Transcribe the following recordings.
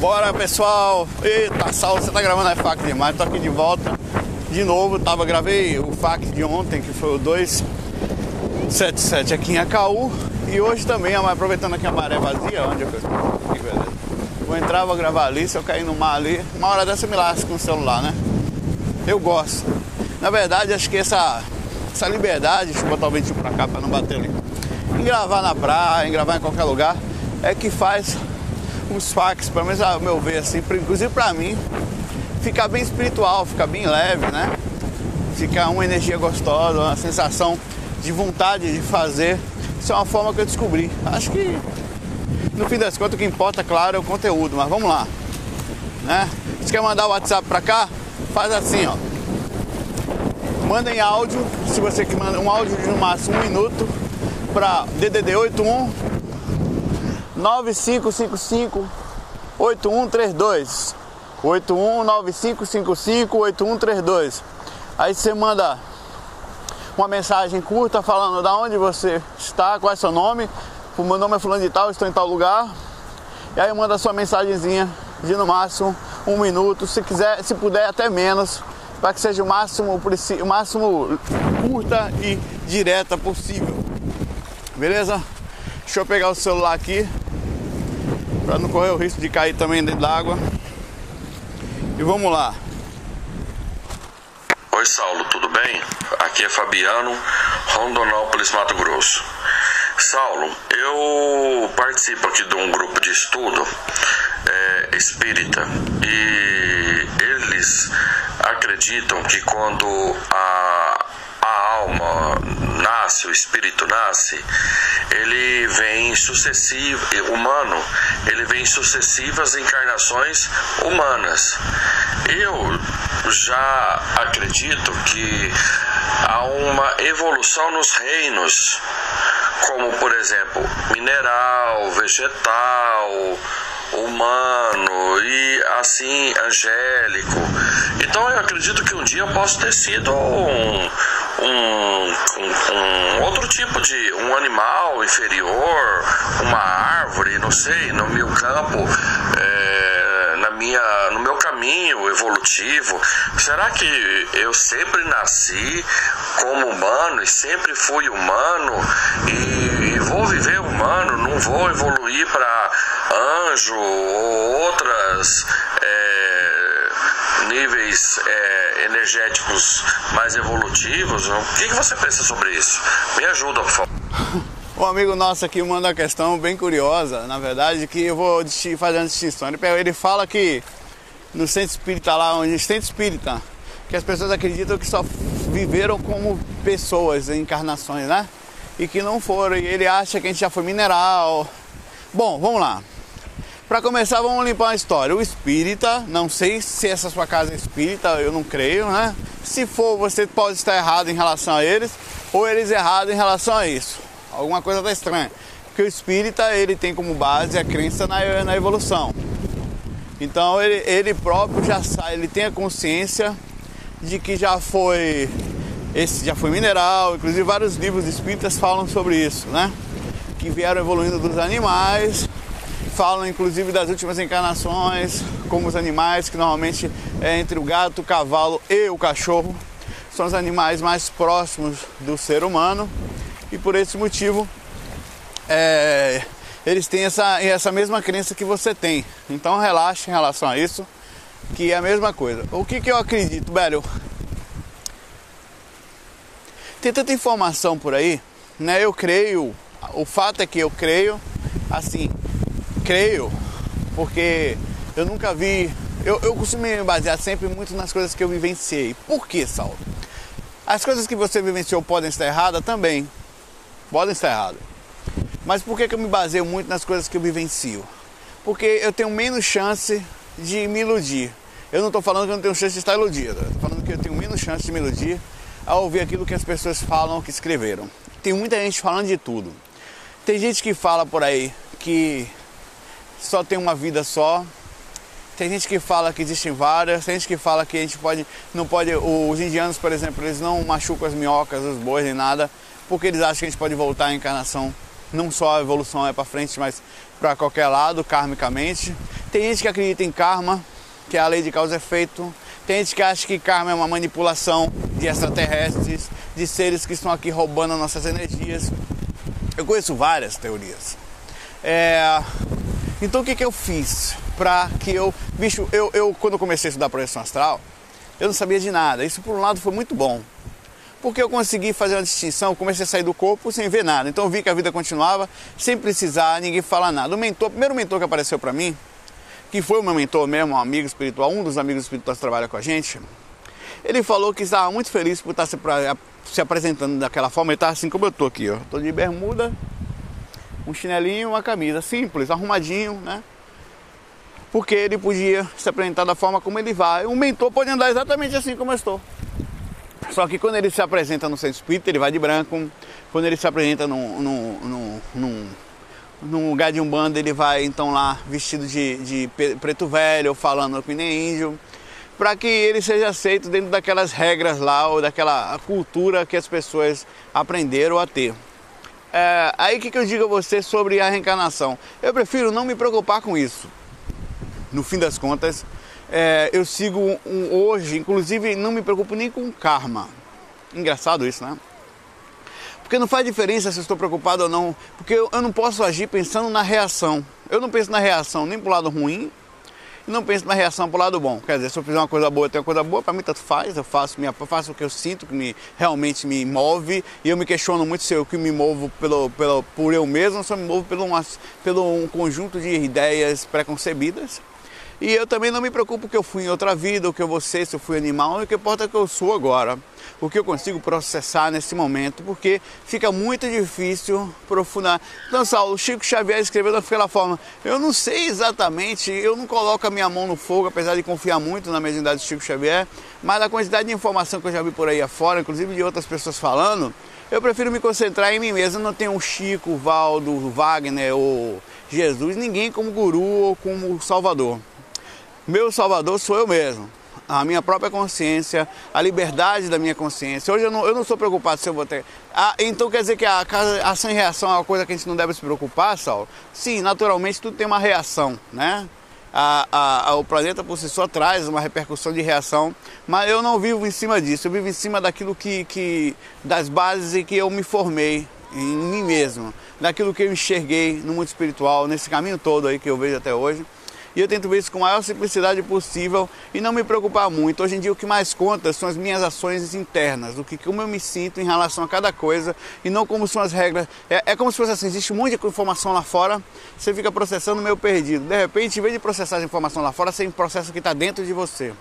Bora, pessoal! Eita, Saulo, você tá gravando a FAQ demais, tô aqui de volta de novo. Gravei o FAQ de ontem, que foi o 277 aqui em Acaú. E hoje também, aproveitando aqui a maré vazia, onde eu vou entrar, vou gravar ali. Se eu cair no mar ali, uma hora dessa eu me lasco com o celular, né? Eu gosto. Na verdade, acho que essa liberdade, deixa eu botar o ventinho pra cá pra não bater ali, em gravar na praia, em gravar em qualquer lugar, é que faz os FAQs, pelo menos ao meu ver, assim, inclusive pra mim, ficar bem espiritual, ficar bem leve, né? Ficar uma energia gostosa, uma sensação de vontade de fazer. Isso é uma forma que eu descobri. Acho que, no fim das contas, o que importa, claro, é o conteúdo, mas vamos lá, né? Se quer mandar o WhatsApp pra cá, faz assim, ó. Manda em áudio, se você que manda um áudio de no máximo 1 minuto, para DDD 81 9555 8132 81 9555 8132. Aí você manda uma mensagem curta falando da onde você está, qual é seu nome. O meu nome é fulano de tal, estou em tal lugar. E aí manda sua mensagenzinha de no máximo 1 minuto, se quiser, se puder até menos, para que seja o máximo curta e direta possível. Beleza? Deixa eu pegar o celular aqui para não correr o risco de cair também dentro d'água. E vamos lá. Oi, Saulo, tudo bem? Aqui é Fabiano, Rondonópolis, Mato Grosso. Saulo, eu participo aqui de um grupo de estudo espírita, e eles acreditam que quando a alma nasce, o espírito nasce, ele vem ele vem em sucessivas encarnações humanas. Eu já acredito que há uma evolução nos reinos, como por exemplo mineral, vegetal, humano e assim angélico. Então eu acredito que um dia eu posso ter sido um outro tipo de um animal inferior, uma árvore, não sei, no meu campo, no meu caminho evolutivo. Será que eu sempre nasci como humano e sempre fui humano e vou viver humano, não vou evoluir para anjo ou outras níveis energéticos mais evolutivos? O que você pensa sobre isso? Me ajuda, por favor. Um amigo nosso aqui manda uma questão bem curiosa, na verdade, que eu vou fazer uma distinção. Ele fala que no centro espírita lá, onde centro espírita, que as pessoas acreditam que só viveram como pessoas em encarnações, né? E que não foram, e ele acha que a gente já foi mineral. Bom, vamos lá. Para começar, vamos limpar a história. O espírita, não sei se essa sua casa é espírita, eu não creio, né? Se for, você pode estar errado em relação a eles, ou eles errados em relação a isso. Alguma coisa está estranha. Porque o espírita, ele tem como base a crença na evolução. Então ele próprio já sai, ele tem a consciência de que já foi mineral. Inclusive vários livros espíritas falam sobre isso, né? Que vieram evoluindo dos animais. Falam inclusive das últimas encarnações, como os animais, que normalmente é entre o gato, o cavalo e o cachorro, são os animais mais próximos do ser humano, e por esse motivo eles têm essa mesma crença que você tem. Então relaxa em relação a isso, que é a mesma coisa. O que eu acredito, velho? Tem tanta informação por aí, né? Eu creio, o fato é que eu creio, assim, creio, porque eu nunca vi. Eu costumo me basear sempre muito nas coisas que eu vivenciei. Por que, Saulo? As coisas que você vivenciou podem estar erradas também. Podem estar erradas. Mas por que eu me baseio muito nas coisas que eu vivencio? Porque eu tenho menos chance de me iludir. Eu não estou falando que eu não tenho chance de estar iludido. Eu estou falando que eu tenho menos chance de me iludir ao ouvir aquilo que as pessoas falam, que escreveram. Tem muita gente falando de tudo. Tem gente que fala por aí que só tem uma vida só. Tem gente que fala que existem várias. Tem gente que fala que a gente não pode. Os indianos, por exemplo, eles não machucam as minhocas, os bois nem nada, porque eles acham que a gente pode voltar à encarnação. Não só a evolução é para frente, mas para qualquer lado, karmicamente. Tem gente que acredita em karma, que é a lei de causa e efeito. Tem gente que acha que karma é uma manipulação de extraterrestres, de seres que estão aqui roubando nossas energias. Eu conheço várias teorias. Então o que eu fiz para que eu quando eu comecei a estudar projeção astral, eu não sabia de nada. Isso por um lado foi muito bom, porque eu consegui fazer uma distinção, eu comecei a sair do corpo sem ver nada. Então eu vi que a vida continuava sem precisar ninguém falar nada. O primeiro mentor que apareceu para mim, que foi o meu mentor mesmo, um amigo espiritual, um dos amigos espirituais que trabalha com a gente, ele falou que estava muito feliz por estar se apresentando daquela forma. Ele estava assim como eu estou aqui, ó. Estou de bermuda, um chinelinho, uma camisa, simples, arrumadinho, né? Porque ele podia se apresentar da forma como ele vai. Um mentor pode andar exatamente assim como eu estou. Só que quando ele se apresenta no centro espírita, ele vai de branco. Quando ele se apresenta num lugar de umbanda, ele vai então lá vestido de preto velho, falando que nem índio, para que ele seja aceito dentro daquelas regras lá, ou daquela cultura que as pessoas aprenderam a ter. Aí o que eu digo a você sobre a reencarnação? Eu prefiro não me preocupar com isso. No fim das contas, eu sigo hoje, inclusive não me preocupo nem com karma. Engraçado isso, né? Porque não faz diferença se eu estou preocupado ou não, porque eu não posso agir pensando na reação. Eu não penso na reação nem para o lado ruim, e não penso na reação para o lado bom. Quer dizer, se eu fizer uma coisa boa, eu tenho uma coisa boa, para mim tanto faz, eu faço o que eu sinto, que realmente me move, e eu me questiono muito se eu que me movo por eu mesmo, ou se eu me movo pelo um conjunto de ideias preconcebidas. E eu também não me preocupo que eu fui em outra vida, o que eu vou ser, se eu fui animal, o que importa é o que eu sou agora. O que eu consigo processar nesse momento, porque fica muito difícil aprofundar. Então, Saulo, Chico Xavier escreveu daquela forma, eu não sei exatamente, eu não coloco a minha mão no fogo, apesar de confiar muito na mediunidade de Chico Xavier, mas a quantidade de informação que eu já vi por aí afora, inclusive de outras pessoas falando, eu prefiro me concentrar em mim mesmo. Eu não tenho um Chico, Valdo, Wagner ou Jesus, ninguém como guru ou como salvador. Meu salvador sou eu mesmo, a minha própria consciência, a liberdade da minha consciência. Hoje eu não sou preocupado se eu vou ter... então quer dizer que a ação e reação é uma coisa que a gente não deve se preocupar, Saulo? Sim, naturalmente tudo tem uma reação, né? O planeta por si só traz uma repercussão de reação, mas eu não vivo em cima disso, eu vivo em cima daquilo das bases em que eu me formei em mim mesmo, daquilo que eu enxerguei no mundo espiritual, nesse caminho todo aí que eu vejo até hoje. E eu tento ver isso com a maior simplicidade possível e não me preocupar muito. Hoje em dia o que mais conta são as minhas ações internas, como eu me sinto em relação a cada coisa e não como são as regras. É como se fosse assim, existe um monte de informação lá fora, você fica processando meio perdido. De repente, em vez de processar a informação lá fora, você processa o que está dentro de você.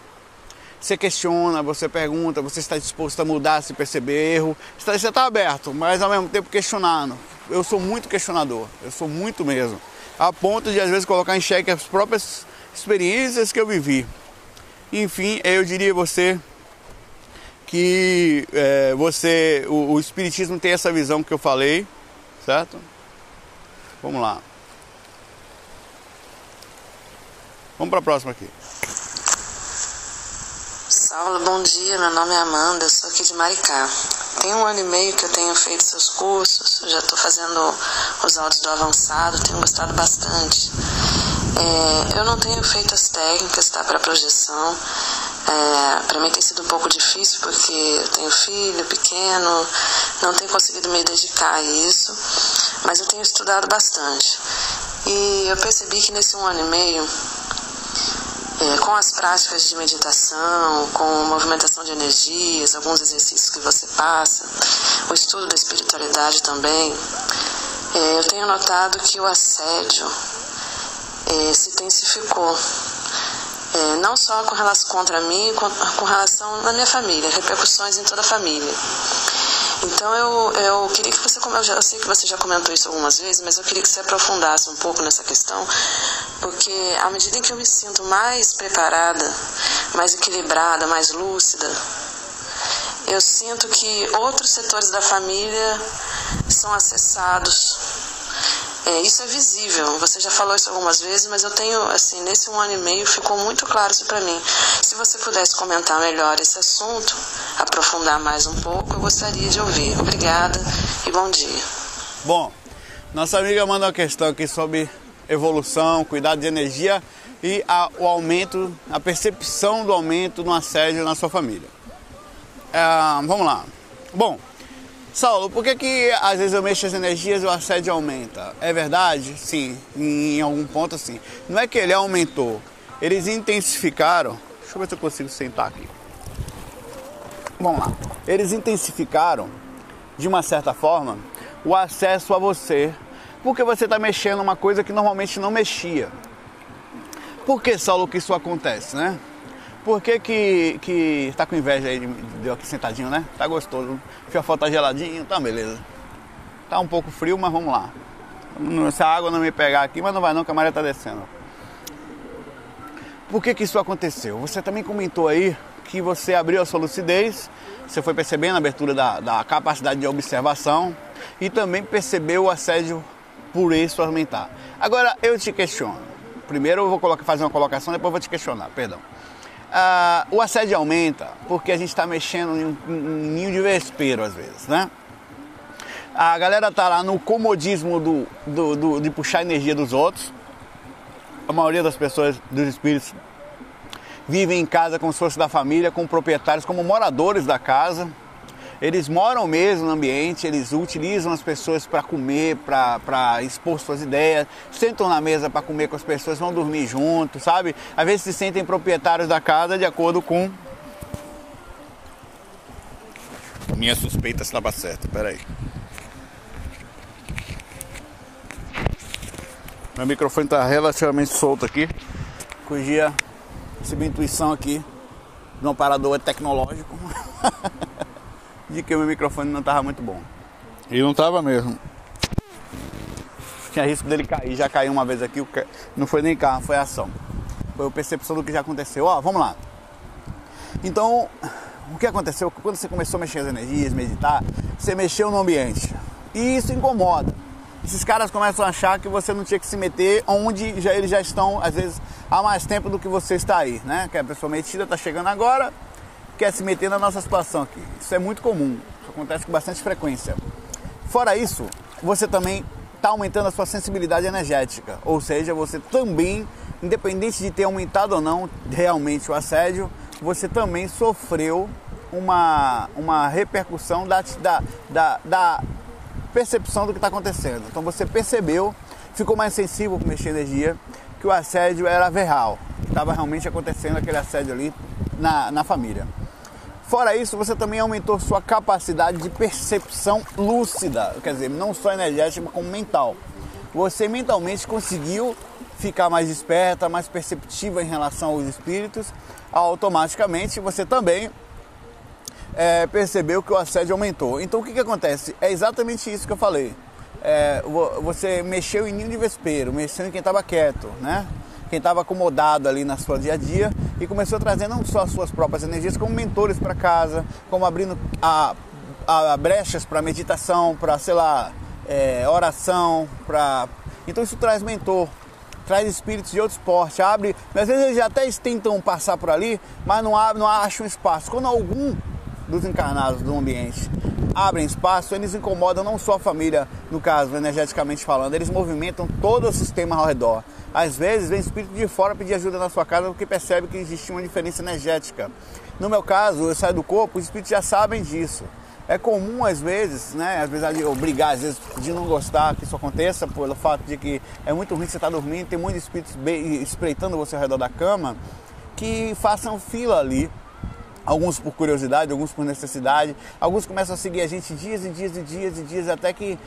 Você questiona, você pergunta, você está disposto a mudar, se perceber erro. Você está aberto, mas ao mesmo tempo questionando. Eu sou muito questionador, eu sou muito mesmo. A ponto de, às vezes, colocar em xeque as próprias experiências que eu vivi. Enfim, eu diria a você que o Espiritismo tem essa visão que eu falei, certo? Vamos lá. Vamos para a próxima aqui. Saulo, bom dia, meu nome é Amanda, eu sou aqui de Maricá. Tem 1 ano e meio que eu tenho feito seus cursos, já estou fazendo os áudios do avançado, tenho gostado bastante. Eu não tenho feito as técnicas, tá, para projeção. Para mim tem sido um pouco difícil porque eu tenho filho pequeno, não tenho conseguido me dedicar a isso, mas eu tenho estudado bastante. E eu percebi que nesse 1 ano e meio, com as práticas de meditação, com movimentação de energias, alguns exercícios que você passa, o estudo da espiritualidade também, eu tenho notado que o assédio se intensificou. Não só com relação contra mim, com relação à minha família, repercussões em toda a família. Então eu queria que você, eu sei que você já comentou isso algumas vezes, mas eu queria que você aprofundasse um pouco nessa questão, porque à medida em que eu me sinto mais preparada, mais equilibrada, mais lúcida, eu sinto que outros setores da família são acessados. Isso é visível, você já falou isso algumas vezes, mas eu tenho, assim, nesse 1 ano e meio ficou muito claro isso para mim. Se você pudesse comentar melhor esse assunto, aprofundar mais um pouco, eu gostaria de ouvir. Obrigada e bom dia. Bom, nossa amiga manda uma questão aqui sobre evolução, cuidado de energia. e o aumento, a percepção do aumento do assédio na sua família. Vamos lá. Bom, Saulo, por que às vezes eu mexo as energias e o assédio aumenta? É verdade? Sim, em algum ponto sim. Não é que ele aumentou, eles intensificaram. Deixa eu ver se eu consigo sentar aqui. Vamos lá. Eles intensificaram, de uma certa forma, o acesso a você, porque você está mexendo uma coisa que normalmente não mexia. Por que, Saulo, que isso acontece, né? Por que tá com inveja aí de eu aqui sentadinho, né? Tá gostoso. O fiofó tá geladinho, tá beleza. Tá um pouco frio, mas vamos lá. Se a água não me pegar aqui, mas não vai não, que a maré tá descendo. Por que isso aconteceu? Você também comentou aí que você abriu a sua lucidez, você foi percebendo a abertura da capacidade de observação e também percebeu o assédio por isso aumentar. Agora eu te questiono. Primeiro eu vou fazer uma colocação, depois eu vou te questionar, perdão. O assédio aumenta porque a gente está mexendo em um ninho de vespeiro às vezes, né? A galera tá lá no comodismo de puxar energia dos outros. A maioria das pessoas, dos espíritos, vivem em casa como se fosse da família, como proprietários, como moradores da casa. Eles moram mesmo no ambiente, eles utilizam as pessoas para comer, para expor suas ideias, sentam na mesa para comer com as pessoas, vão dormir juntos, sabe? Às vezes se sentem proprietários da casa de acordo com... Minha suspeita estava certa, peraí. Meu microfone está relativamente solto aqui, cuja essa minha intuição aqui de um aparador tecnológico de que o meu microfone não estava muito bom. E não estava mesmo. Tinha risco dele cair, já caiu uma vez aqui, não foi nem carro, foi ação. Foi a percepção do que já aconteceu. Vamos lá. Então, o que aconteceu? Quando você começou a mexer as energias, meditar, você mexeu no ambiente. E isso incomoda. Esses caras começam a achar que você não tinha que se meter onde eles já estão, às vezes, há mais tempo do que você está aí, né? Que a pessoa metida está chegando agora, quer se meter na nossa situação aqui. Isso é muito comum, isso acontece com bastante frequência. Fora isso, você também está aumentando a sua sensibilidade energética, ou seja, você também, independente de ter aumentado ou não realmente o assédio, você também sofreu uma repercussão da percepção do que está acontecendo. Então você percebeu, ficou mais sensível para mexer energia, que o assédio era real, estava realmente acontecendo aquele assédio ali na família. Fora isso, você também aumentou sua capacidade de percepção lúcida, quer dizer, não só energética, como mental. Você mentalmente conseguiu ficar mais desperta, mais perceptiva em relação aos espíritos. Automaticamente você também percebeu que o assédio aumentou. Então o que acontece? É exatamente isso que eu falei. Você mexeu em ninho de vespeiro, mexeu em quem estava quieto, né? Quem estava acomodado ali na sua dia a dia e começou a trazer não só as suas próprias energias, como mentores para casa, como abrindo brechas para meditação, para, sei lá, oração, então isso traz mentor, traz espíritos de outro porte, abre, às vezes eles até tentam passar por ali, mas não acham espaço. Quando algum dos encarnados do ambiente abrem espaço, eles incomodam não só a família, no caso, energeticamente falando, eles movimentam todo o sistema ao redor. Às vezes vem espírito de fora pedir ajuda na sua casa porque percebe que existe uma diferença energética. No meu caso, eu saio do corpo, os espíritos já sabem disso. É comum às vezes, né? Às vezes eu brigar, às vezes de não gostar que isso aconteça, pelo fato de que é muito ruim você estar dormindo, tem muitos espíritos espreitando você ao redor da cama, que façam fila ali. Alguns por curiosidade, alguns por necessidade. Alguns começam a seguir a gente dias e dias e dias e dias, até que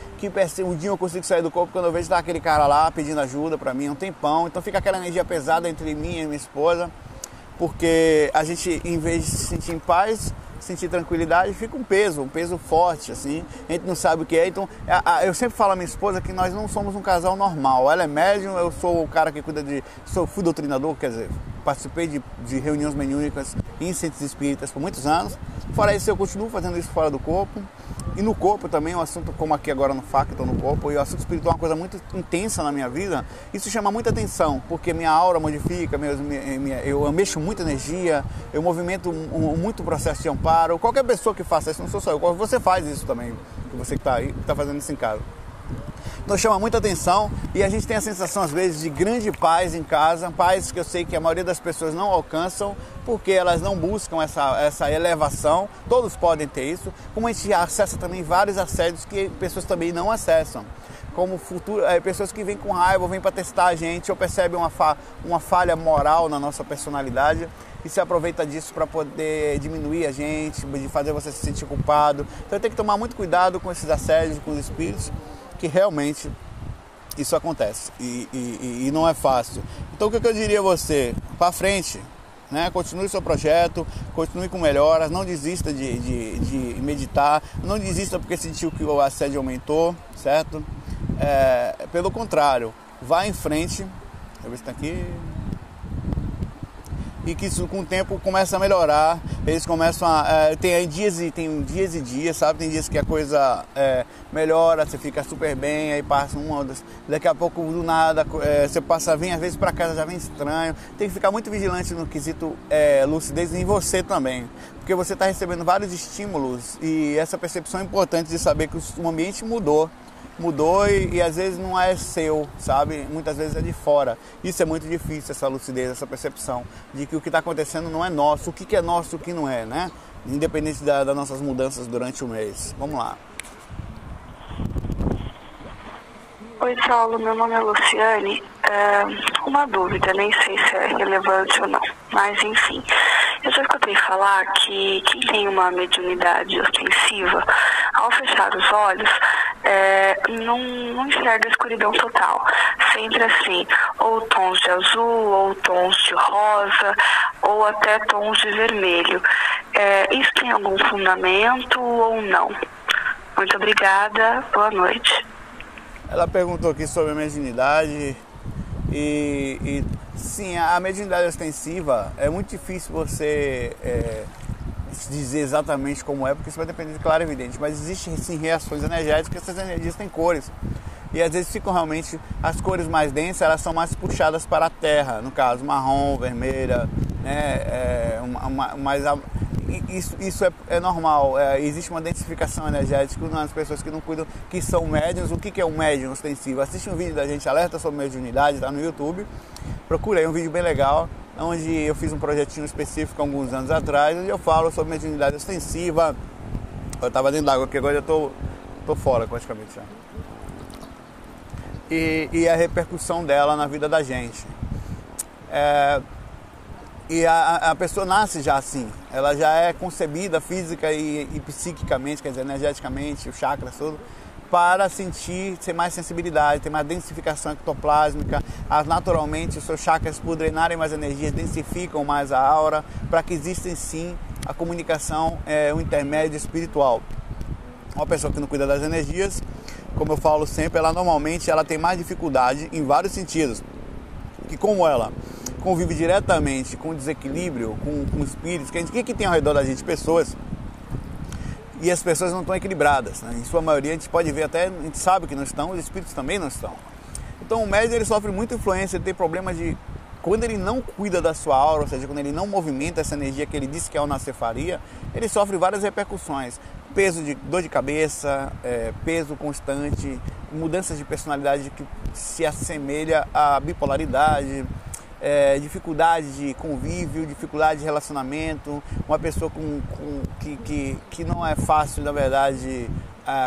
um dia eu consigo sair do corpo quando eu vejo tá aquele cara lá pedindo ajuda pra mim, um tempão. Então fica aquela energia pesada entre mim e minha esposa, porque a gente, em vez de se sentir em paz, sentir tranquilidade, fica um peso forte, assim, a gente não sabe o que é. Então eu sempre falo à minha esposa que nós não somos um casal normal. Ela é médium, eu sou o cara que fui doutrinador, quer dizer, participei de reuniões mediúnicas em centros espíritas por muitos anos. Fora isso, eu continuo fazendo isso fora do corpo. E no corpo também, um assunto como aqui agora no FAC, estou no corpo, e o assunto espiritual é uma coisa muito intensa na minha vida. Isso chama muita atenção, porque minha aura modifica, eu mexo muita energia, eu movimento muito processo de amparo. Qualquer pessoa que faça isso, não sou só eu, você faz isso também, que você que está aí, que está fazendo isso em casa. Então chama muita atenção e a gente tem a sensação às vezes de grande paz em casa, paz que eu sei que a maioria das pessoas não alcançam porque elas não buscam essa elevação. Todos podem ter isso, como a gente acessa também vários assédios que pessoas também não acessam, como pessoas que vêm com raiva, vêm para testar a gente ou percebem uma falha moral na nossa personalidade e se aproveita disso para poder diminuir a gente, de fazer você se sentir culpado. Então tem que tomar muito cuidado com esses assédios, com os espíritos, que realmente isso acontece e não é fácil. Então o que eu diria a você? Para frente, né? Continue seu projeto, continue com melhoras, não desista de meditar, não desista porque sentiu que o assédio aumentou, certo? Pelo contrário, vá em frente. Deixa eu ver se está aqui. E que isso com o tempo começa a melhorar, eles começam tem dias e dias, sabe? Tem dias que a coisa melhora, você fica super bem, aí passa daqui a pouco do nada, você vem às vezes para casa, já vem estranho. Tem que ficar muito vigilante no quesito lucidez em você também, porque você está recebendo vários estímulos e essa percepção é importante de saber que o ambiente mudou e às vezes não é seu, sabe? Muitas vezes é de fora. Isso é muito difícil, essa lucidez, essa percepção de que o que está acontecendo não é nosso, o que é nosso e o que não é, né? Independente das nossas mudanças durante o mês. Vamos lá. Oi, Saulo, meu nome é Luciane. Uma dúvida, nem sei se é relevante ou não, mas enfim. Eu já escutei falar que quem tem uma mediunidade ostensiva, ao fechar os olhos, não enxerga a escuridão total. Sempre assim, ou tons de azul, ou tons de rosa, ou até tons de vermelho. Isso tem algum fundamento ou não? Muito obrigada, boa noite. Ela perguntou aqui sobre a mediunidade e sim, a mediunidade ostensiva é muito difícil você dizer exatamente como é, porque isso vai depender de claro e evidente, mas existem sim reações energéticas, essas energias têm cores e às vezes ficam realmente, as cores mais densas, elas são mais puxadas para a terra, no caso marrom, vermelha, né, isso é normal. Existe uma densificação energética nas pessoas que não cuidam, que são médiums. O que é um médium ostensivo? Assiste um vídeo da gente, Alerta sobre Mediunidade, está no YouTube. Procura aí um vídeo bem legal, onde eu fiz um projetinho específico há alguns anos atrás, onde eu falo sobre mediunidade ostensiva. Eu estava dentro d'água, porque agora eu tô fora praticamente já. E a repercussão dela na vida da gente. E a pessoa nasce já assim, ela já é concebida física e psiquicamente, quer dizer, energeticamente, os chakras, tudo, para ter mais sensibilidade, ter mais densificação ectoplásmica. Naturalmente, os seus chakras, por drenarem mais energias, densificam mais a aura, para que exista sim a comunicação, o intermédio espiritual. Uma pessoa que não cuida das energias, como eu falo sempre, ela normalmente tem mais dificuldade em vários sentidos, que como ela convive diretamente com desequilíbrio, com espíritos, que tem ao redor da gente pessoas, e as pessoas não estão equilibradas, né? Em sua maioria a gente pode ver até, a gente sabe que não estão, os espíritos também não estão. Então o médium ele sofre muita influência, ele tem problema de, quando ele não cuida da sua aura, ou seja, quando ele não movimenta essa energia que ele disse que ao nascer faria, ele sofre várias repercussões, dor de cabeça, peso constante, mudanças de personalidade que se assemelha à bipolaridade, dificuldade de convívio, dificuldade de relacionamento, uma pessoa que não é fácil, na verdade,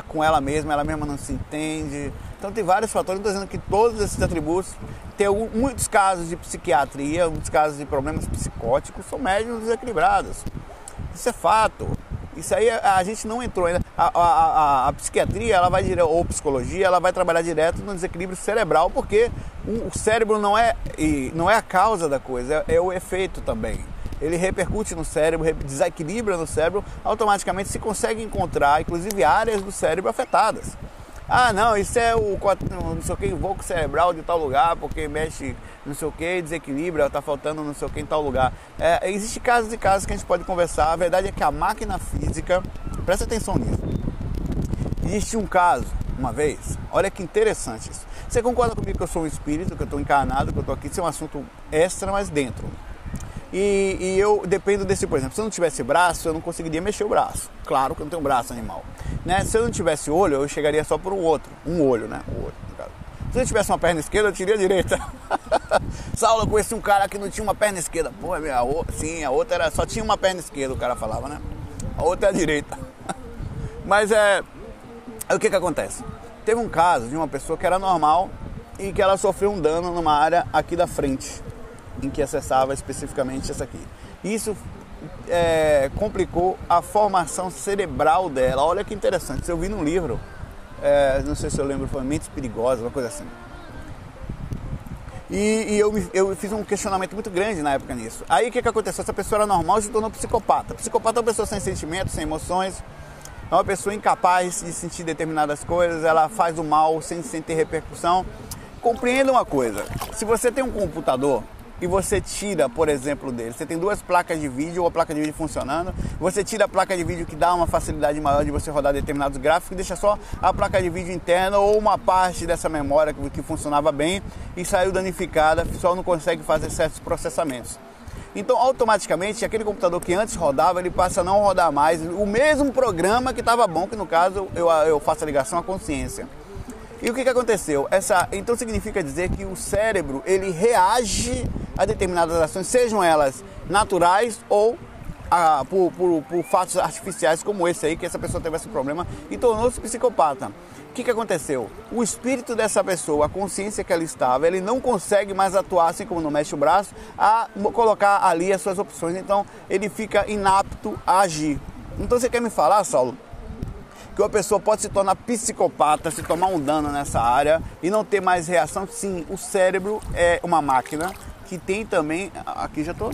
com ela mesma não se entende. Então tem vários fatores, não estou dizendo que todos esses atributos, tem muitos casos de psiquiatria, muitos casos de problemas psicóticos, são médiuns desequilibrados. Isso é fato. Isso aí a gente não entrou ainda. A psiquiatria, ela vai ou psicologia, ela vai trabalhar direto no desequilíbrio cerebral, porque o cérebro não é a causa da coisa, é o efeito também. Ele repercute no cérebro, desequilibra no cérebro, automaticamente se consegue encontrar, inclusive, áreas do cérebro afetadas. Ah, não, isso é não sei o que, invólucro cerebral de tal lugar, porque mexe não sei o que, desequilibra, está faltando não sei o que em tal lugar. Existem casos e casos que a gente pode conversar. A verdade é que a máquina física, presta atenção nisso. Existe um caso, uma vez, olha que interessante isso. Você concorda comigo que eu sou um espírito, que eu estou encarnado, que eu estou aqui, isso é um assunto extra, mas dentro. E eu dependo desse, por exemplo, se eu não tivesse braço, eu não conseguiria mexer o braço. Claro que eu não tenho braço animal. né? Se eu não tivesse olho, eu chegaria só por um olho, né? O olho, no caso. Se eu tivesse uma perna esquerda, eu teria a direita. Saulo, eu conheci um cara que não tinha uma perna esquerda. Pô, sim, a outra era, só tinha uma perna esquerda, o cara falava, né? A outra é a direita. Mas o que acontece? Teve um caso de uma pessoa que era normal e que ela sofreu um dano numa área aqui da frente, em que acessava especificamente essa aqui. Isso complicou a formação cerebral dela. Olha que interessante, isso eu vi num livro, não sei se eu lembro, foi Mentes Perigosas, uma coisa assim. E eu fiz um questionamento muito grande na época nisso. Aí o que aconteceu? Essa pessoa era normal e se tornou psicopata. Psicopata é uma pessoa sem sentimentos, sem emoções, é uma pessoa incapaz de sentir determinadas coisas, ela faz o mal sem ter repercussão. Compreenda uma coisa, se você tem um computador e você tira, por exemplo, dele, você tem duas placas de vídeo ou a placa de vídeo funcionando, você tira a placa de vídeo que dá uma facilidade maior de você rodar determinados gráficos e deixa só a placa de vídeo interna ou uma parte dessa memória que funcionava bem e saiu danificada, só não consegue fazer certos processamentos. Então, automaticamente, aquele computador que antes rodava, ele passa a não rodar mais o mesmo programa que estava bom, que no caso eu faço a ligação à consciência. E o que aconteceu? Então significa dizer que o cérebro, ele reage a determinadas ações, sejam elas naturais ou por fatos artificiais como esse aí, que essa pessoa teve esse problema e tornou-se psicopata. O que aconteceu? O espírito dessa pessoa, a consciência que ela estava, ele não consegue mais atuar, assim como não mexe o braço, a colocar ali as suas opções. Então ele fica inapto a agir. Então você quer me falar, Saulo, que uma pessoa pode se tornar psicopata, se tomar um dano nessa área e não ter mais reação? Sim, o cérebro é uma máquina que tem também, aqui já estou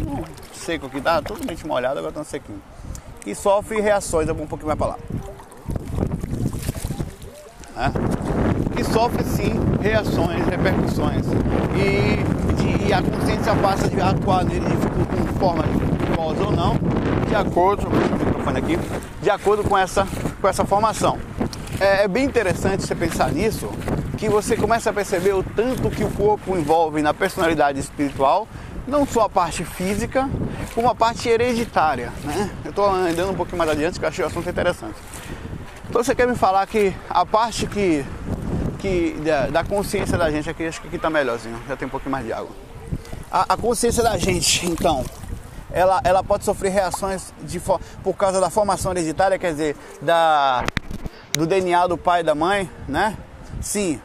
seco, aqui está totalmente molhado, agora estou sequinho, que sofre reações, eu vou um pouquinho mais para lá, que sofre sim reações, repercussões, e a consciência passa de atuar nele de forma defeituosa ou não, de acordo, de acordo com essa formação. É bem interessante você pensar nisso, que você começa a perceber o tanto que o corpo envolve na personalidade espiritual, não só a parte física, como a parte hereditária, né? Eu estou andando um pouquinho mais adiante, que eu achei o assunto interessante. Então você quer me falar que a parte da consciência da gente, aqui acho que aqui está melhorzinho, já tem um pouquinho mais de água. A consciência da gente, então, ela pode sofrer reações por causa da formação hereditária, quer dizer, do DNA do pai e da mãe, né? Sim,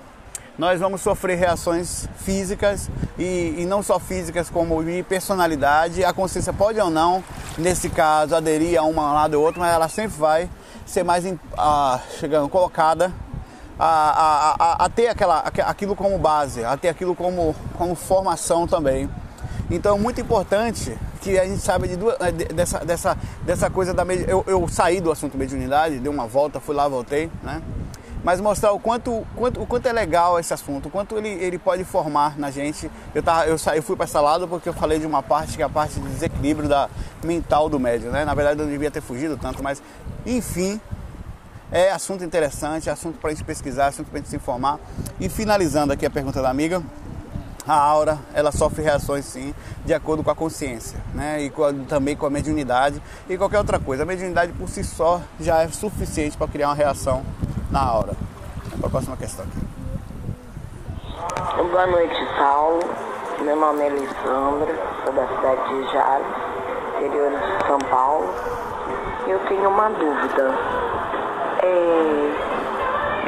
nós vamos sofrer reações físicas e não só físicas, como de personalidade. A consciência pode ou não, nesse caso, aderir a um lado ou outro, mas ela sempre vai ser mais colocada a ter aquilo como base, a ter aquilo como formação também. Então é muito importante que a gente saiba dessa coisa da mediunidade. Eu saí do assunto mediunidade, dei uma volta, fui lá, voltei, né? Mas mostrar o quanto é legal esse assunto, o quanto ele pode formar na gente. Eu fui para essa lado porque eu falei de uma parte que é a parte de desequilíbrio mental do médium, né? Na verdade eu não devia ter fugido tanto, mas enfim, é assunto interessante, é assunto para a gente pesquisar, assunto para a gente se informar. E finalizando aqui a pergunta da amiga, a aura, ela sofre reações sim, de acordo com a consciência, né? E também com a mediunidade e qualquer outra coisa. A mediunidade por si só já é suficiente para criar uma reação na aura. Vamos para a próxima questão aqui. Boa noite, Saulo. Meu nome é Alessandra, sou da cidade de Jales, interior de São Paulo. Eu tenho uma dúvida.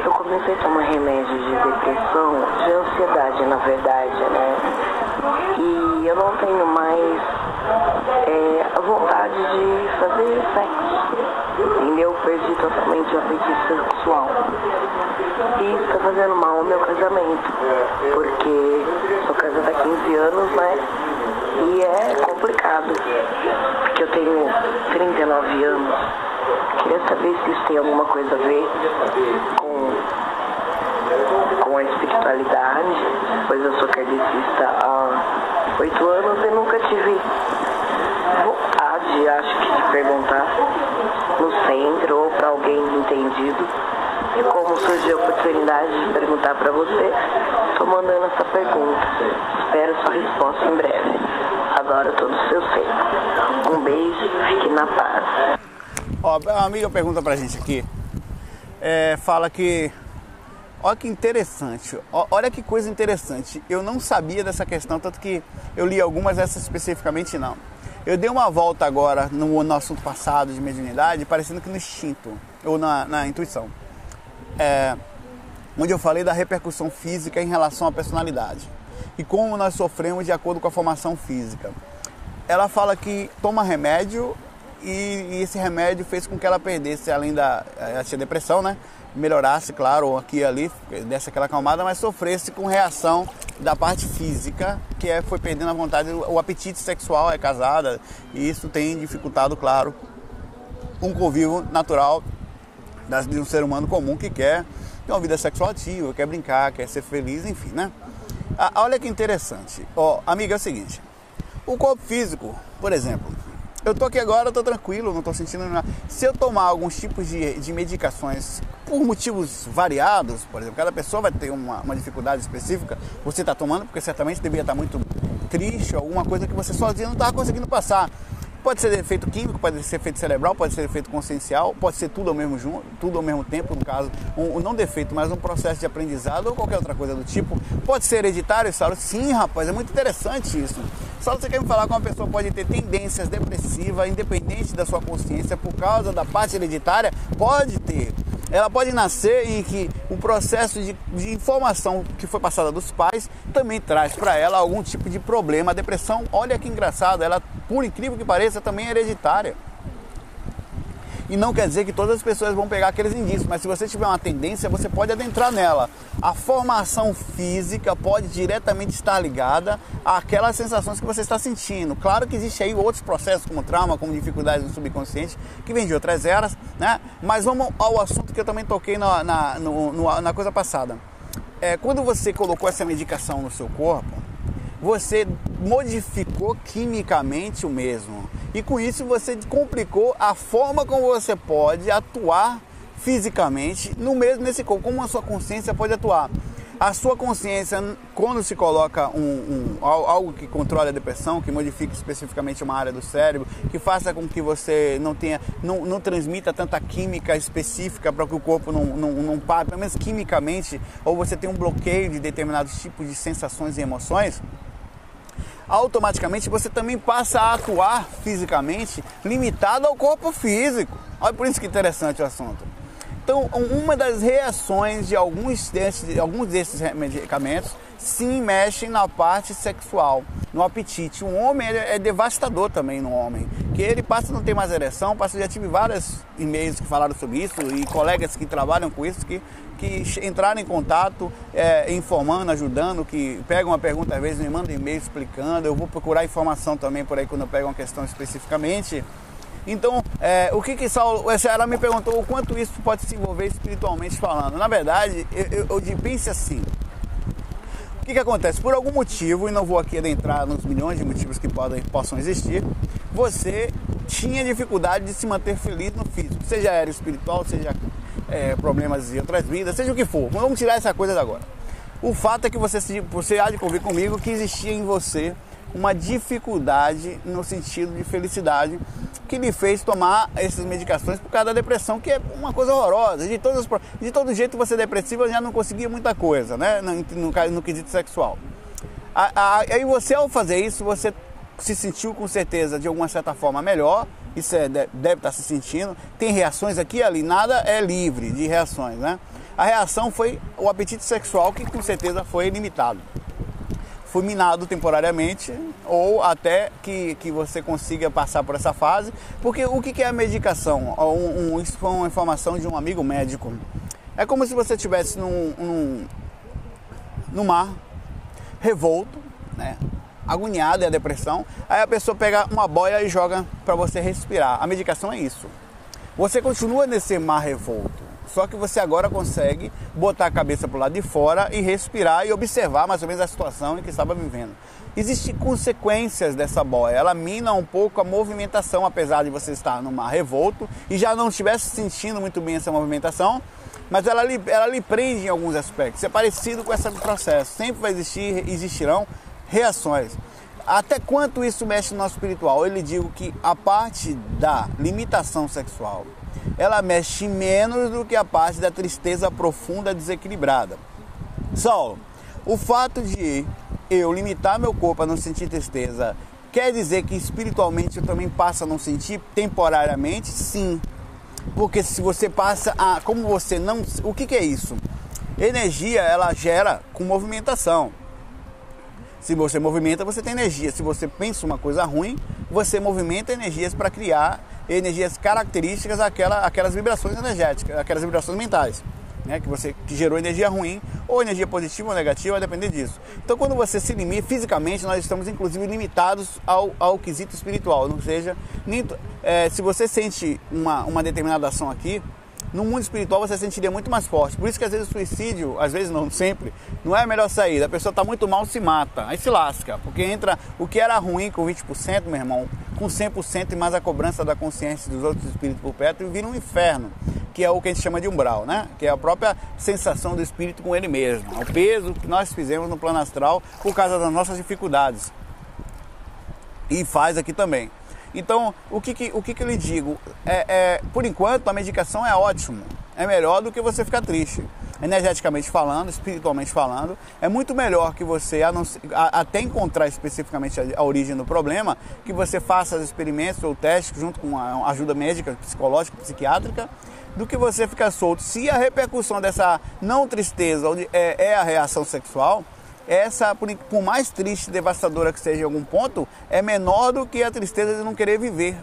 Eu comecei a tomar remédio de depressão, de ansiedade, na verdade, né? E eu não tenho mais a vontade de fazer sexo, entendeu? Perdi totalmente o apetite sexual. E isso está fazendo mal ao meu casamento, porque sou casada há 15 anos, né? E é complicado, porque eu tenho 39 anos. Queria saber se isso tem alguma coisa a ver com a espiritualidade, pois eu sou kardecista há 8 anos e nunca tive vontade, acho que, de perguntar no centro ou para alguém entendido. E como surgiu a oportunidade de perguntar para você, estou mandando essa pergunta. Espero sua resposta em breve. Adoro todo o seu ser. Um beijo, fique na paz. Ó, a amiga pergunta pra gente aqui fala que... Olha que interessante, olha que coisa interessante. Eu não sabia dessa questão, tanto que eu li algumas, essa especificamente não. Eu dei uma volta agora no assunto passado de mediunidade, parecendo que no instinto, ou na intuição. Onde eu falei da repercussão física em relação à personalidade. E como nós sofremos de acordo com a formação física. Ela fala que toma remédio e esse remédio fez com que ela perdesse, além da depressão, né? Melhorasse, claro, aqui e ali, desse aquela acalmada, mas sofresse com reação da parte física, que foi perdendo a vontade, o apetite sexual, é casada, e isso tem dificultado, claro, um convívio natural de um ser humano comum que quer ter uma vida sexual ativa, quer brincar, quer ser feliz, enfim, né? Olha que interessante. Amiga, é o seguinte, o corpo físico, por exemplo, eu tô aqui agora, eu tô tranquilo, não tô sentindo nada. Se eu tomar alguns tipos de medicações por motivos variados, por exemplo, cada pessoa vai ter uma dificuldade específica, você tá tomando porque certamente deveria estar muito triste, alguma coisa que você sozinho não estava conseguindo passar. Pode ser efeito químico, pode ser efeito cerebral, pode ser efeito consciencial, pode ser tudo ao mesmo tempo, no caso, não defeito, mas um processo de aprendizado ou qualquer outra coisa do tipo. Pode ser hereditário, Saulo? Sim, rapaz, é muito interessante isso. Saulo, você quer me falar que uma pessoa pode ter tendências depressivas, independente da sua consciência, por causa da parte hereditária? Pode ter. Ela pode nascer em que o processo de informação que foi passada dos pais também traz para ela algum tipo de problema. A depressão, olha que engraçado, ela, por incrível que pareça, também é hereditária. E não quer dizer que todas as pessoas vão pegar aqueles indícios, mas se você tiver uma tendência, você pode adentrar nela. A formação física pode diretamente estar ligada àquelas sensações que você está sentindo. Claro que existe aí outros processos, como trauma, como dificuldades no subconsciente, que vem de outras eras, né? Mas vamos ao assunto que eu também toquei na coisa passada. Quando você colocou essa medicação no seu corpo, você modificou quimicamente o mesmo. E com isso você complicou a forma como você pode atuar fisicamente nesse corpo, como a sua consciência pode atuar. A sua consciência, quando se coloca algo que controle a depressão, que modifique especificamente uma área do cérebro, que faça com que você não transmita tanta química específica para que o corpo não pare, pelo menos quimicamente, ou você tem um bloqueio de determinados tipos de sensações e emoções, automaticamente você também passa a atuar fisicamente limitado ao corpo físico. Olha por isso que interessante o assunto. Então, uma das reações de alguns desses medicamentos sim mexem na parte sexual, no apetite. Um homem é devastador também no homem, que ele passa a não ter mais ereção, já tive vários e-mails que falaram sobre isso e colegas que trabalham com isso, que entraram em contato, informando, ajudando, que pegam uma pergunta às vezes, me mandam e-mail explicando, eu vou procurar informação também por aí quando eu pego uma questão especificamente. Então, o que Saulo, ela me perguntou o quanto isso pode se envolver espiritualmente falando. Na verdade, eu pense assim, o que acontece? Por algum motivo, e não vou aqui adentrar nos milhões de motivos que possam existir, você tinha dificuldade de se manter feliz no físico, seja aéreo espiritual, seja problemas de outras vidas, seja o que for. Vamos tirar essa coisa agora. O fato é que você há de convir comigo que existia em você uma dificuldade no sentido de felicidade que lhe fez tomar essas medicações por causa da depressão, que é uma coisa horrorosa. De todo jeito você depressivo já não conseguia muita coisa, né? No quesito sexual. Aí você, ao fazer isso, você se sentiu com certeza de alguma certa forma melhor. Isso deve estar se sentindo. Tem reações aqui e ali, nada é livre de reações, né? A reação foi o apetite sexual, que com certeza foi limitado. Foi minado temporariamente, ou até que você consiga passar por essa fase. Porque o que é a medicação? Isso foi uma informação de um amigo médico. É como se você estivesse no mar, revolto, né? Agoniado, é a depressão. Aí a pessoa pega uma boia e joga para você respirar. A medicação é isso. Você continua nesse mar revolto. Só que você agora consegue botar a cabeça para o lado de fora e respirar e observar mais ou menos a situação em que estava vivendo. Existem consequências dessa boia. Ela mina um pouco a movimentação, apesar de você estar no mar revolto e já não estivesse sentindo muito bem essa movimentação, mas ela lhe prende em alguns aspectos. É parecido com esse processo. Sempre existirão reações. Até quanto isso mexe no nosso espiritual? Eu lhe digo que a parte da limitação sexual, ela mexe menos do que a parte da tristeza profunda desequilibrada. Saulo, o fato de eu limitar meu corpo a não sentir tristeza, quer dizer que espiritualmente eu também passo a não sentir temporariamente? Sim. Porque se você passa a... Como você não... O que é isso? Energia, ela gera com movimentação. Se você movimenta, você tem energia. Se você pensa uma coisa ruim, você movimenta energias para criar energias características aquelas vibrações energéticas, aquelas vibrações mentais, né? Que gerou energia ruim, ou energia positiva ou negativa, vai depender disso. Então, quando você se limita, fisicamente, nós estamos inclusive limitados ao quesito espiritual. Ou seja, se você sente uma determinada ação aqui, no mundo espiritual você sentiria muito mais forte. Por isso que às vezes o suicídio, às vezes não sempre, não é a melhor saída. A pessoa está muito mal, se mata, aí se lasca. Porque entra o que era ruim com 20%, meu irmão, com 100% e mais a cobrança da consciência dos outros espíritos por perto, e vira um inferno, que é o que a gente chama de umbral, né? Que é a própria sensação do espírito com ele mesmo. O peso que nós fizemos no plano astral por causa das nossas dificuldades. E faz aqui também. Então, o que eu lhe digo? Por enquanto, a medicação é ótimo. É melhor do que você ficar triste. Energeticamente falando, espiritualmente falando, é muito melhor que você, até encontrar especificamente a origem do problema, que você faça os experimentos ou testes junto com a ajuda médica, psicológica, psiquiátrica, do que você ficar solto. Se a repercussão dessa não tristeza é a reação sexual, essa, por mais triste e devastadora que seja em algum ponto, é menor do que a tristeza de não querer viver,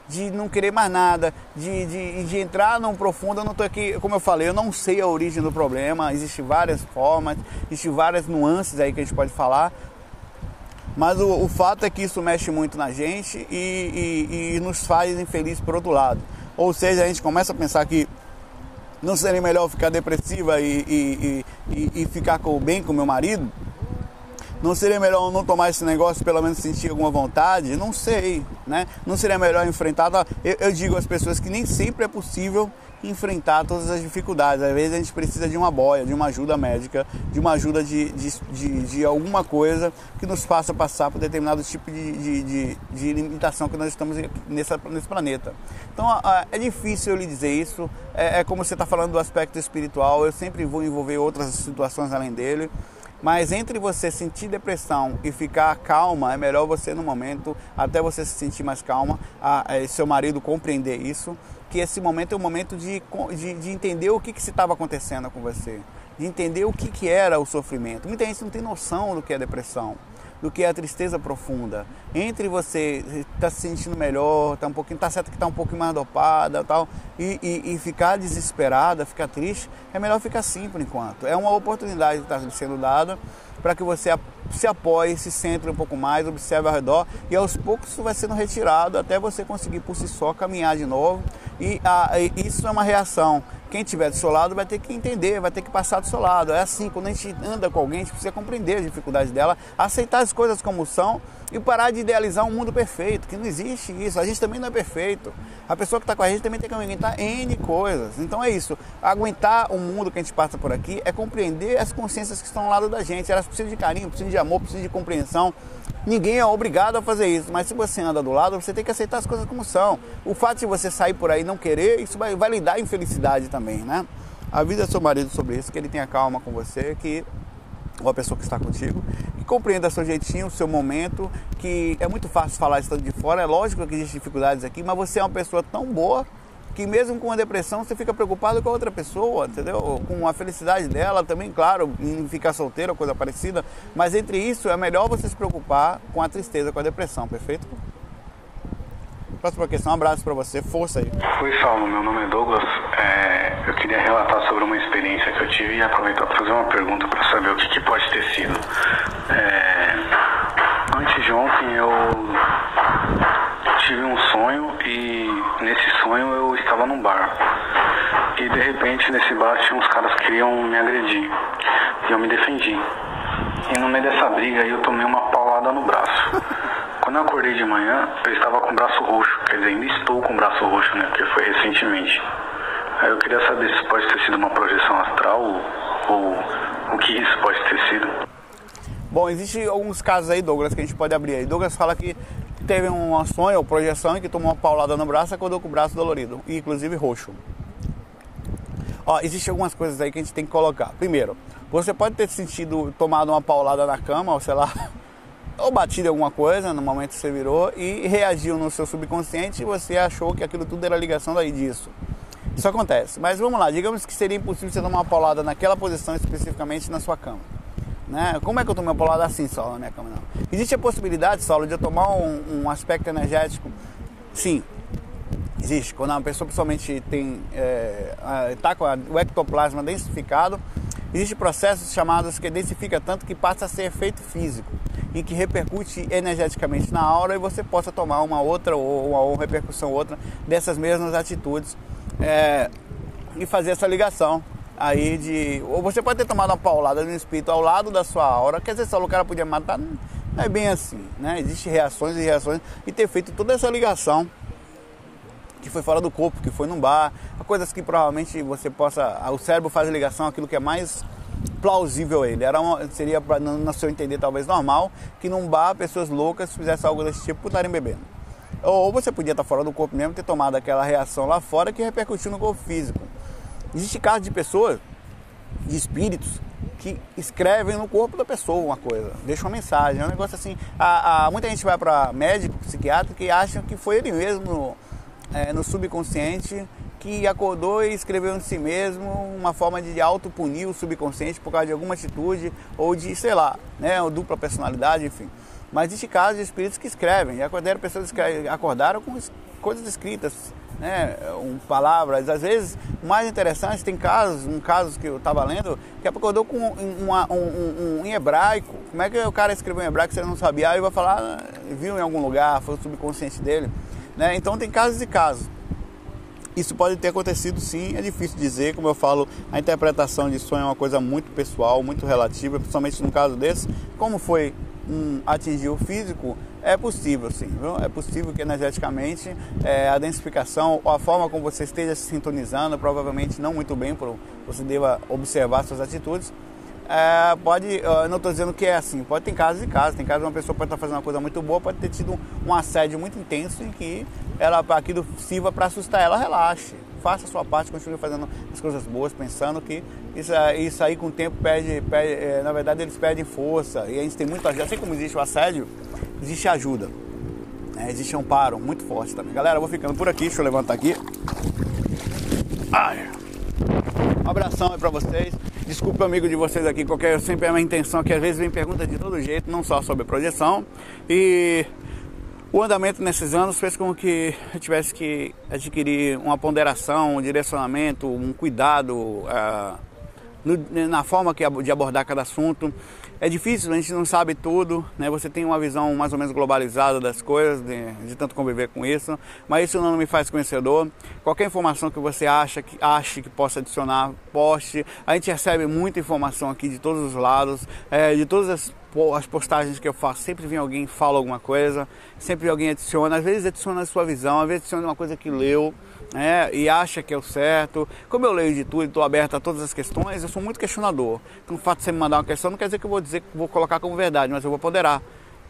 de não querer mais nada, de entrar num profundo. Eu não estou aqui, como eu falei, eu não sei a origem do problema, existem várias formas, existem várias nuances aí que a gente pode falar, mas o fato é que isso mexe muito na gente e nos faz infelizes por outro lado. Ou seja, a gente começa a pensar que não seria melhor ficar depressiva e ficar bem com meu marido? Não seria melhor não tomar esse negócio, pelo menos sentir alguma vontade? Não sei, né? Não seria melhor enfrentar... Eu digo às pessoas que nem sempre é possível enfrentar todas as dificuldades. Às vezes a gente precisa de uma boia, de uma ajuda médica, de uma ajuda de alguma coisa que nos faça passar por determinado tipo de limitação que nós estamos nesse planeta. Então é difícil eu lhe dizer isso. É como você está falando do aspecto espiritual, eu sempre vou envolver outras situações além dele. Mas entre você sentir depressão e ficar calma, é melhor você no momento, até você se sentir mais calma, seu marido compreender isso, que esse momento é um momento de entender o que se estava acontecendo com você, de entender o que era o sofrimento. Muita gente não tem noção do que é depressão, do que é a tristeza profunda. Entre você estar se sentindo melhor, tá certo que está um pouquinho mais dopada, tal, e ficar desesperada, ficar triste, é melhor ficar assim por enquanto. É uma oportunidade que está sendo dada para que você se apoie, se centre um pouco mais, observe ao redor, e aos poucos isso vai sendo retirado até você conseguir por si só caminhar de novo. E isso é uma reação. Quem estiver do seu lado vai ter que entender, vai ter que passar do seu lado. É assim, quando a gente anda com alguém, a gente precisa compreender as dificuldades dela, aceitar as coisas como são e parar de idealizar um mundo perfeito, que não existe isso. A gente também não é perfeito. A pessoa que está com a gente também tem que aguentar N coisas. Então é isso. Aguentar o mundo que a gente passa por aqui é compreender as consciências que estão ao lado da gente. Elas precisam de carinho, precisam de amor, precisam de compreensão. Ninguém é obrigado a fazer isso, mas se você anda do lado, você tem que aceitar as coisas como são. O fato de você sair por aí e não querer, isso vai lhe dar infelicidade também, né? Avisa seu marido sobre isso, que ele tenha calma com você, ou a pessoa que está contigo, que compreenda seu jeitinho, o seu momento, que é muito fácil falar isso de fora. É lógico que existem dificuldades aqui, mas você é uma pessoa tão boa que mesmo com a depressão você fica preocupado com a outra pessoa, entendeu? Com a felicidade dela também, claro, em ficar solteira ou coisa parecida, mas entre isso é melhor você se preocupar com a tristeza, com a depressão, perfeito? Próxima questão, um abraço pra você, força aí. Oi, Saulo, meu nome é Douglas. Eu queria relatar sobre uma experiência que eu tive e aproveitar para fazer uma pergunta para saber o que pode ter sido. Antes de ontem eu tive um sonho e nesse sonho eu estava num bar. E de repente nesse bar tinha uns caras que queriam me agredir. E eu me defendi. E no meio dessa briga aí eu tomei uma paulada no braço. Quando eu acordei de manhã, eu estava com o braço roxo. Quer dizer, ainda estou com o braço roxo, né? Porque foi recentemente. Aí eu queria saber se pode ter sido uma projeção astral ou o que isso pode ter sido. Bom, existem alguns casos aí, Douglas, que a gente pode abrir aí. Douglas fala que teve um sonho ou projeção em que tomou uma paulada no braço e acordou com o braço dolorido, e inclusive roxo. Ó, existem algumas coisas aí que a gente tem que colocar. Primeiro, você pode ter tomado uma paulada na cama, ou sei lá, ou batido em alguma coisa no momento que você virou e reagiu no seu subconsciente e você achou que aquilo tudo era ligação daí disso. Isso acontece. Mas vamos lá, digamos que seria impossível você tomar uma paulada naquela posição especificamente na sua cama. Né? Como é que eu tomei uma paulada assim, Saulo, na minha cama? Não. Existe a possibilidade, Saulo, de eu tomar um aspecto energético? Sim. Existe. Quando uma pessoa pessoalmente está com o ectoplasma densificado, existem processos chamados que densifica tanto que passa a ser efeito físico e que repercute energeticamente na aura e você possa tomar uma outra ou uma repercussão outra dessas mesmas atitudes e fazer essa ligação aí ou você pode ter tomado uma paulada no espírito ao lado da sua aura, quer dizer, o cara podia matar, não é bem assim, né? Existem reações e reações e ter feito toda essa ligação que foi fora do corpo, que foi num bar, coisas que provavelmente o cérebro faz ligação àquilo que é mais plausível a ele. Seria, no seu entender, talvez normal, que num bar pessoas loucas fizessem algo desse tipo por estarem bebendo. Ou você podia estar fora do corpo mesmo, ter tomado aquela reação lá fora que repercutiu no corpo físico. Existe casos de pessoas, de espíritos, que escrevem no corpo da pessoa uma coisa, deixam uma mensagem, é um negócio assim. Muita gente vai para médico, psiquiatra, que acha que foi ele mesmo no subconsciente que acordou e escreveu em si mesmo uma forma de autopunir o subconsciente por causa de alguma atitude ou de, sei lá, né, ou dupla personalidade, enfim. Mas existe casos de espíritos que escrevem, pessoas que acordaram com coisas escritas, né, palavras. Às vezes, o mais interessante, tem casos que eu estava lendo, que acordou com em hebraico. Como é que o cara escreveu em hebraico se ele não sabia? Aí vai falar, viu em algum lugar, foi o subconsciente dele. Né? Então tem casos e casos. Isso pode ter acontecido sim, é difícil dizer, como eu falo, a interpretação de sonho é uma coisa muito pessoal, muito relativa, principalmente no caso desse, como foi atingir o físico, é possível sim, viu? É possível que energeticamente a densificação, ou a forma como você esteja se sintonizando, provavelmente não muito bem, você deva observar suas atitudes. Não estou dizendo que é assim, pode ter casos e casos. Tem casos de uma pessoa pode estar fazendo uma coisa muito boa, pode ter tido um assédio muito intenso em que aquilo sirva para assustar ela. Relaxe, faça a sua parte, continue fazendo as coisas boas, pensando que isso aí com o tempo na verdade eles perdem força. E a gente tem muito ajuda, assim como existe o assédio, existe ajuda, né? Existe um amparo muito forte também. Galera, eu vou ficando por aqui, deixa eu levantar aqui. Um abração aí pra vocês. Desculpa, amigo de vocês aqui, sempre é uma intenção que às vezes vem pergunta de todo jeito, não só sobre projeção. E o andamento nesses anos fez com que eu tivesse que adquirir uma ponderação, um direcionamento, um cuidado na forma de abordar cada assunto. É difícil, a gente não sabe tudo, né? Você tem uma visão mais ou menos globalizada das coisas, de tanto conviver com isso, mas isso não me faz conhecedor. Qualquer informação que você ache que possa adicionar, poste. A gente recebe muita informação aqui de todos os lados, de todas as postagens que eu faço, sempre vem alguém e fala alguma coisa, sempre alguém adiciona, às vezes adiciona a sua visão, às vezes adiciona uma coisa que leu, e acha que é o certo. Como eu leio de tudo e estou aberto a todas as questões, eu sou muito questionador. Então o fato de você me mandar uma questão não quer dizer que eu vou colocar como verdade, mas eu vou ponderar.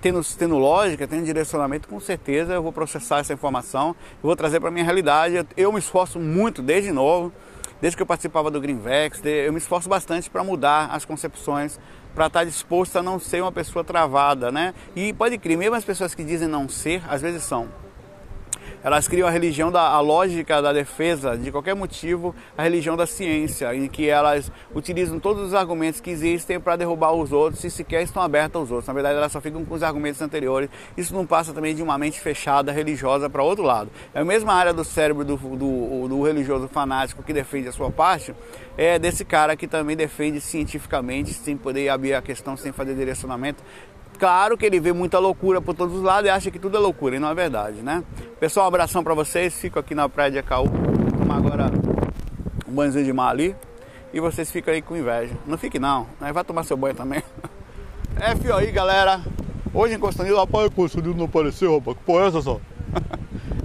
Tendo lógica, tendo direcionamento, com certeza eu vou processar essa informação, eu vou trazer para a minha realidade. Eu me esforço muito desde novo, desde que eu participava do Greenvex, eu me esforço bastante para mudar as concepções, para estar disposto a não ser uma pessoa travada, né? E pode crer, mesmo as pessoas que dizem não ser, às vezes são. Elas criam a religião a lógica da defesa de qualquer motivo, a religião da ciência, em que elas utilizam todos os argumentos que existem para derrubar os outros e sequer estão abertas aos outros. Na verdade, elas só ficam com os argumentos anteriores. Isso não passa também de uma mente fechada, religiosa, para outro lado. É a mesma área do cérebro do religioso fanático que defende a sua parte, é desse cara que também defende cientificamente, sem poder abrir a questão, sem fazer direcionamento. Claro que ele vê muita loucura por todos os lados e acha que tudo é loucura, e não é verdade, né? Pessoal, um abração pra vocês. Fico aqui na praia de Acaú. Vou tomar agora um banhozinho de mar ali. E vocês ficam aí com inveja. Não fique não, né? Vai tomar seu banho também. Fio aí, galera. Hoje em Constanilo, rapaz, Constanilo não apareceu, rapaz. Que porra é essa só?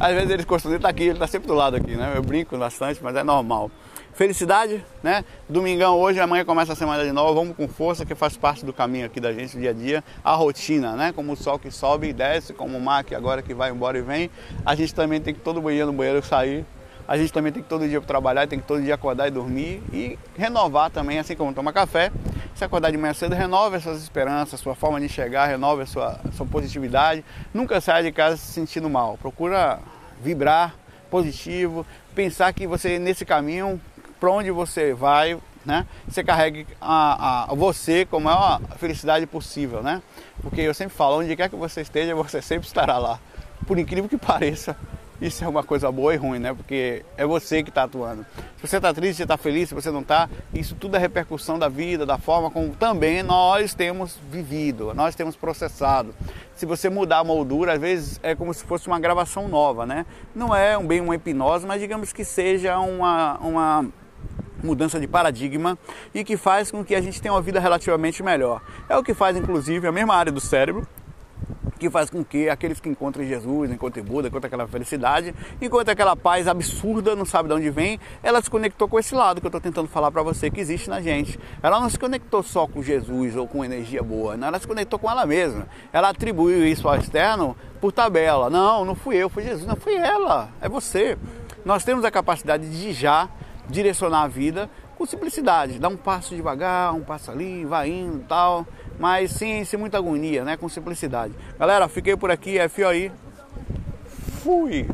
Às vezes ele costuma estar aqui, ele está sempre do lado aqui, né? Eu brinco bastante, mas é normal. Felicidade, né? Domingão hoje, amanhã começa a semana de novo, vamos com força, que faz parte do caminho aqui da gente, dia a dia, a rotina, né? Como o sol que sobe e desce, como o mar que agora que vai embora e vem, a gente também tem que todo dia no banheiro sair, a gente também tem que todo dia trabalhar, tem que todo dia acordar e dormir e renovar também, assim como tomar café. Se acordar de manhã cedo, renove as suas esperanças, sua forma de enxergar, renove a sua positividade. Nunca saia de casa se sentindo mal. Procura vibrar positivo, pensar que você nesse caminho, para onde você vai, né? Você carregue você com a maior felicidade possível, né? Porque eu sempre falo, onde quer que você esteja, você sempre estará lá. Por incrível que pareça, isso é uma coisa boa e ruim, né? Porque é você que está atuando. Se você está triste, se você está feliz, se você não está, isso tudo é repercussão da vida, da forma como também nós temos vivido, nós temos processado. Se você mudar a moldura, às vezes é como se fosse uma gravação nova, né? Não é bem uma hipnose, mas digamos que seja uma mudança de paradigma e que faz com que a gente tenha uma vida relativamente melhor. É o que faz, inclusive, a mesma área do cérebro, que faz com que aqueles que encontram Jesus, encontram Buda, encontram aquela felicidade, encontram aquela paz absurda, não sabe de onde vem, ela se conectou com esse lado que eu estou tentando falar para você, que existe na gente. Ela não se conectou só com Jesus ou com energia boa, não, ela se conectou com ela mesma. Ela atribuiu isso ao externo por tabela. Não fui eu, foi Jesus, não foi ela, é você. Nós temos a capacidade de já direcionar a vida com simplicidade, dar um passo devagar, um passo ali, vai indo e tal, mas sem muita agonia, né? Com simplicidade. Galera, fiquei por aqui, FOI. Fui!